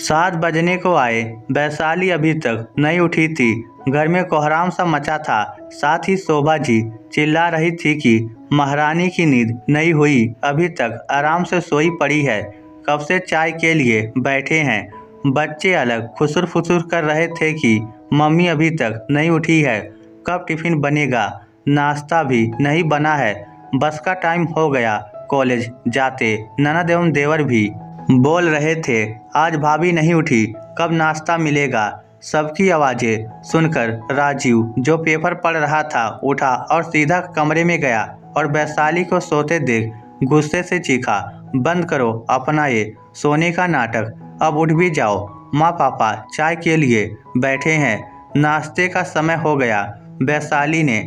7 बजने को आए। वैशाली अभी तक नहीं उठी थी। घर में कोहराम सा मचा था। साथ ही शोभा जी चिल्ला रही थी कि महारानी की नींद नहीं हुई, अभी तक आराम से सोई पड़ी है। कब से चाय के लिए बैठे हैं। बच्चे अलग खुसुर फुसुर कर रहे थे कि मम्मी अभी तक नहीं उठी है, कब टिफिन बनेगा। नाश्ता भी नहीं बना है, बस का टाइम हो गया। कॉलेज जाते ननद एवं देवर भी बोल रहे थे आज भाभी नहीं उठी, कब नाश्ता मिलेगा। सबकी आवाज़ें सुनकर राजीव जो पेपर पढ़ रहा था उठा और सीधा कमरे में गया और वैशाली को सोते देख गुस्से से चीखा, बंद करो अपना ये सोने का नाटक, अब उठ भी जाओ। माँ पापा चाय के लिए बैठे हैं, नाश्ते का समय हो गया। वैशाली ने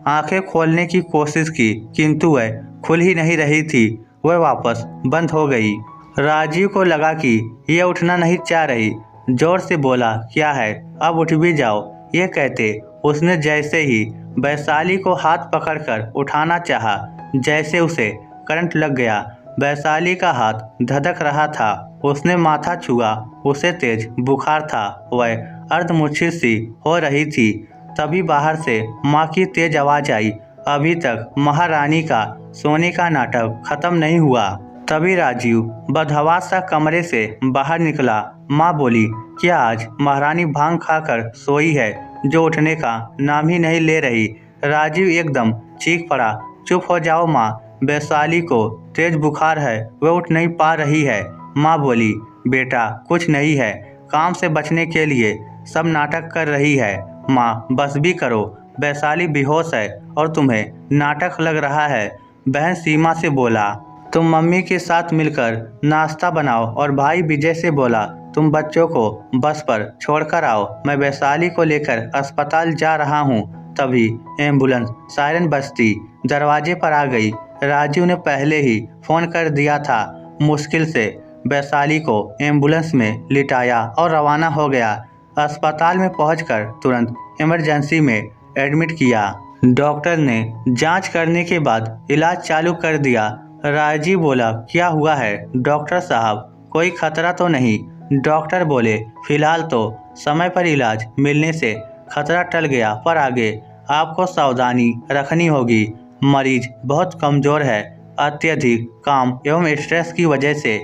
आंखें खोलने की कोशिश की किंतु वह खुल ही नहीं रही थी, वह वापस बंद हो गई। राजीव को लगा कि यह उठना नहीं चाह रही, जोर से बोला, क्या है, अब उठ भी जाओ। ये कहते उसने जैसे ही वैशाली को हाथ पकड़कर उठाना चाहा, जैसे उसे करंट लग गया। वैशाली का हाथ धधक रहा था, उसने माथा छुआ, उसे तेज बुखार था, वह अर्धमूर्छित सी हो रही थी। तभी बाहर से माँ की तेज आवाज आई, अभी तक महारानी का सोने का नाटक खत्म नहीं हुआ। तभी राजीव बदहवास सा कमरे से बाहर निकला। माँ बोली, क्या आज महारानी भांग खाकर सोई है जो उठने का नाम ही नहीं ले रही। राजीव एकदम चीख पड़ा, चुप हो जाओ माँ, वैशाली को तेज बुखार है, वह उठ नहीं पा रही है। माँ बोली, बेटा कुछ नहीं है, काम से बचने के लिए सब नाटक कर रही है। माँ बस भी करो, वैशाली बेहोश है और तुम्हें नाटक लग रहा है। बहन सीमा से बोला, तुम मम्मी के साथ मिलकर नाश्ता बनाओ और भाई विजय से बोला, तुम बच्चों को बस पर छोड़कर आओ, मैं वैशाली को लेकर अस्पताल जा रहा हूँ। तभी एम्बुलेंस सायरन बजती दरवाजे पर आ गई। राजीव ने पहले ही फोन कर दिया था। मुश्किल से वैशाली को एम्बुलेंस में लिटाया और रवाना हो गया। अस्पताल में पहुंचकर तुरंत इमरजेंसी में एडमिट किया। डॉक्टर ने जांच करने के बाद इलाज चालू कर दिया। राजीव बोला, क्या हुआ है डॉक्टर साहब, कोई खतरा तो नहीं। डॉक्टर बोले, फिलहाल तो समय पर इलाज मिलने से खतरा टल गया, पर आगे आपको सावधानी रखनी होगी। मरीज बहुत कमज़ोर है, अत्यधिक काम एवं स्ट्रेस की वजह से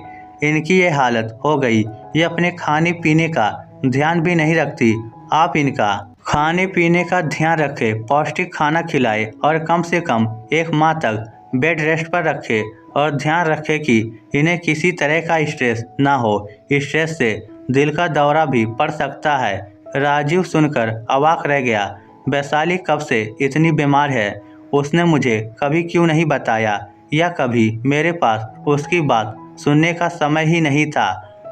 इनकी ये हालत हो गई। ये अपने खाने पीने का ध्यान भी नहीं रखती। आप इनका खाने पीने का ध्यान रखें, पौष्टिक खाना खिलाएं और कम से कम 1 माह तक बेड रेस्ट पर रखें और ध्यान रखें कि इन्हें किसी तरह का स्ट्रेस ना हो। स्ट्रेस से दिल का दौरा भी पड़ सकता है। राजीव सुनकर अवाक रह गया। वैशाली कब से इतनी बीमार है, उसने मुझे कभी क्यों नहीं बताया, या कभी मेरे पास उसकी बात सुनने का समय ही नहीं था।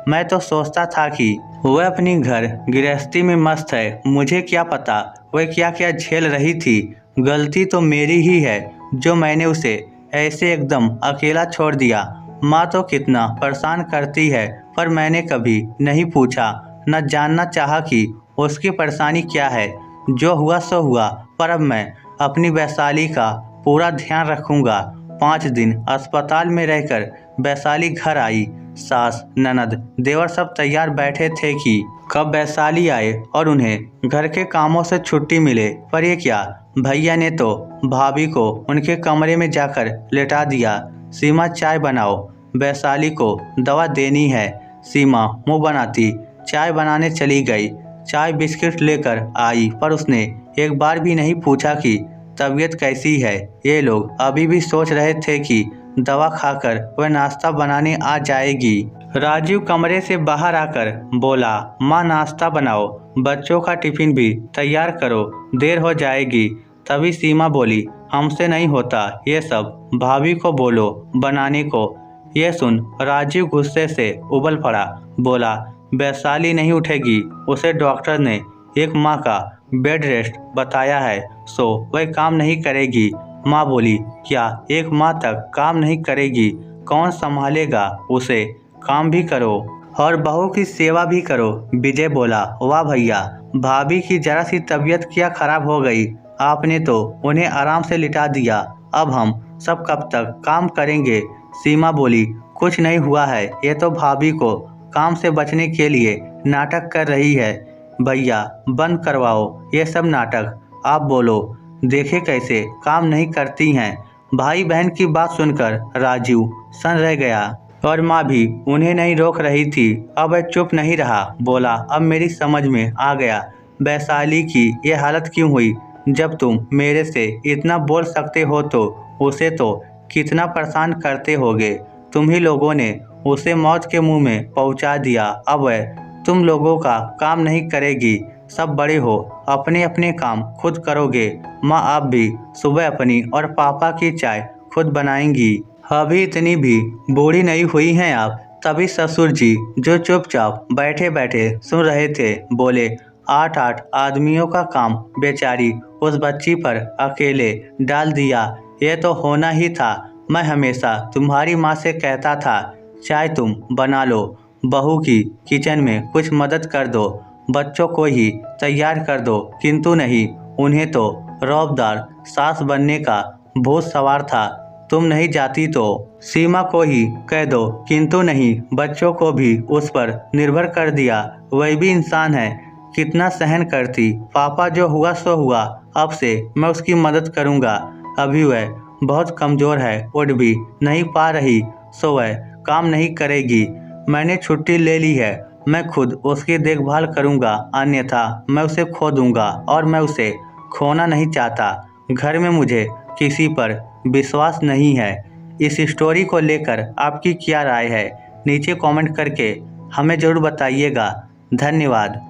मैं तो सोचता था कि वह अपनी घर गृहस्थी में मस्त है, मुझे क्या पता वह क्या क्या झेल रही थी। गलती तो मेरी ही है जो मैंने उसे ऐसे एकदम अकेला छोड़ दिया। माँ तो कितना परेशान करती है, पर मैंने कभी नहीं पूछा, न जानना चाहा कि उसकी परेशानी क्या है। जो हुआ सो हुआ, पर अब मैं अपनी वैशाली का पूरा ध्यान रखूँगा। 5 दिन अस्पताल में रहकर वैशाली घर आई। सास ननद देवर सब तैयार बैठे थे कि कब वैशाली आए और उन्हें घर के कामों से छुट्टी मिले। पर ये क्या, भैया ने तो भाभी को उनके कमरे में जाकर लेटा दिया। सीमा चाय बनाओ, वैशाली को दवा देनी है। सीमा मुंह बनाती चाय बनाने चली गई। चाय बिस्किट लेकर आई, पर उसने एक बार भी नहीं पूछा कि तबीयत कैसी है। ये लोग अभी भी सोच रहे थे कि दवा खाकर वह नाश्ता बनाने आ जाएगी। राजीव कमरे से बाहर आकर बोला, माँ नाश्ता बनाओ, बच्चों का टिफिन भी तैयार करो, देर हो जाएगी। तभी सीमा बोली, हमसे नहीं होता ये सब, भाभी को बोलो बनाने को। ये सुन राजीव गुस्से से उबल पड़ा, बोला, वैशाली नहीं उठेगी, उसे डॉक्टर ने 1 माह का बेड रेस्ट बताया है, सो वह काम नहीं करेगी। माँ बोली, क्या 1 माह तक काम नहीं करेगी, कौन संभालेगा उसे, काम भी करो और बहू की सेवा भी करो। विजय बोला, वाह भैया, भाभी की जरा सी तबीयत क्या खराब हो गई, आपने तो उन्हें आराम से लिटा दिया, अब हम सब कब तक काम करेंगे। सीमा बोली, कुछ नहीं हुआ है, ये तो भाभी को काम से बचने के लिए नाटक कर रही है। भैया बंद करवाओ ये सब नाटक। आप बोलो, देखे कैसे काम नहीं करती हैं। भाई बहन की बात सुनकर राजीव सन रह गया और माँ भी उन्हें नहीं रोक रही थी। अब वह चुप नहीं रहा, बोला, अब मेरी समझ में आ गया वैशाली की ये हालत क्यों हुई। जब तुम मेरे से इतना बोल सकते हो तो उसे तो कितना परेशान करते होगे। तुम ही लोगों ने उसे मौत के मुंह में पहुंचा दिया। अब वह तुम लोगों का काम नहीं करेगी। सब बड़े हो, अपने अपने काम खुद करोगे। माँ आप भी सुबह अपनी और पापा की चाय खुद बनाएंगी। अभी इतनी भी बूढ़ी नहीं हुई हैं आप। तभी ससुर जी जो चुपचाप बैठे बैठे सुन रहे थे बोले, 8 आदमियों का काम बेचारी उस बच्ची पर अकेले डाल दिया। ये तो होना ही था। मैं हमेशा तुम्हारी माँ से कहता था चाय तुम बना लो, बहू की किचन में कुछ मदद कर दो, बच्चों को ही तैयार कर दो, किंतु नहीं, उन्हें तो रौबदार सास बनने का भूत सवार था। तुम नहीं जाती तो सीमा को ही कह दो, किंतु नहीं, बच्चों को भी उस पर निर्भर कर दिया। वह भी इंसान है, कितना सहन करती। पापा जो हुआ सो हुआ, अब से मैं उसकी मदद करूंगा। अभी वह बहुत कमज़ोर है, उठ भी नहीं पा रही, सो वह काम नहीं करेगी। मैंने छुट्टी ले ली है, मैं खुद उसकी देखभाल करूंगा, अन्यथा मैं उसे खो दूंगा और मैं उसे खोना नहीं चाहता। घर में मुझे किसी पर विश्वास नहीं है। इस स्टोरी को लेकर आपकी क्या राय है, नीचे कमेंट करके हमें ज़रूर बताइएगा। धन्यवाद।